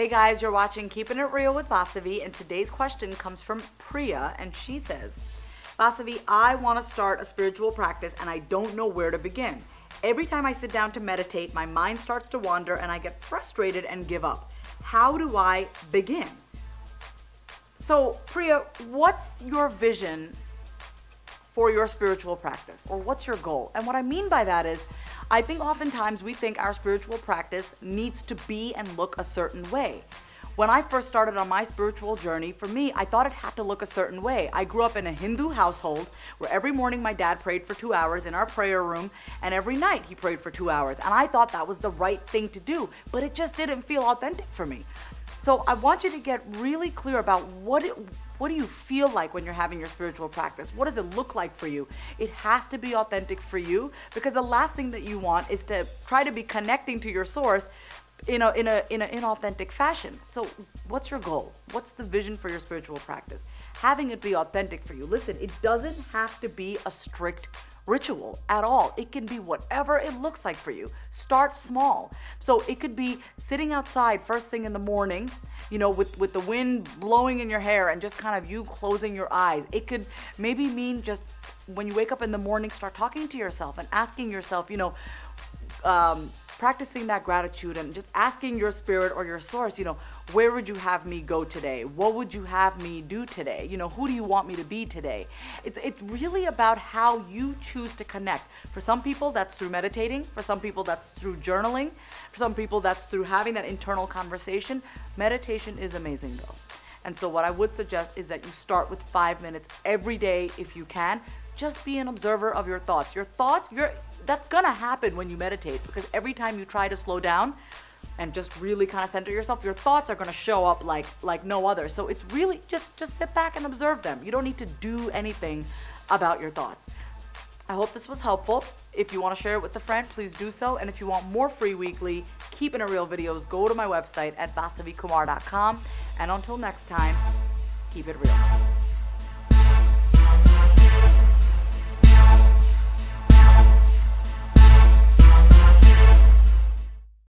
Hey guys, you're watching Keeping It Real with Vasavi, and today's question comes from Priya, and she says, Vasavi, I want to start a spiritual practice and I don't know where to begin. Every time I sit down to meditate, my mind starts to wander and I get frustrated and give up. How do I begin? So Priya, what's your vision for your spiritual practice, or what's your goal? And what I mean by that is, I think oftentimes we think our spiritual practice needs to be and look a certain way. When I first started on my spiritual journey, for me, I thought it had to look a certain way. I grew up in a Hindu household where every morning my dad prayed for 2 hours in our prayer room, and every night he prayed for 2 hours. And I thought that was the right thing to do, but it just didn't feel authentic for me. So I want you to get really clear about what do you feel like when you're having your spiritual practice? What does it look like for you? It has to be authentic for you, because the last thing that you want is to try to be connecting to your source in an inauthentic fashion. So what's your goal? What's the vision for your spiritual practice? Having it be authentic for you. Listen, it doesn't have to be a strict ritual at all. It can be whatever it looks like for you. Start small. So it could be sitting outside first thing in the morning, with the wind blowing in your hair and just kind of you closing your eyes. It could maybe mean just when you wake up in the morning, start talking to yourself and asking yourself, practicing that gratitude and just asking your spirit or your source, where would you have me go today? What would you have me do today? Who do you want me to be today? It's really about how you choose to connect. For some people, that's through meditating. For some people, that's through journaling. For some people, that's through having that internal conversation. Meditation is amazing though. And so what I would suggest is that you start with 5 minutes every day if you can. Just be an observer of your thoughts. That's gonna happen when you meditate, because every time you try to slow down and just really kind of center yourself, your thoughts are gonna show up like no other. So it's really just sit back and observe them. You don't need to do anything about your thoughts. I hope this was helpful. If you want to share it with a friend, please do so. And if you want more free weekly Keepin' It Real videos, go to my website at vasavikumar.com. And until next time, keep it real.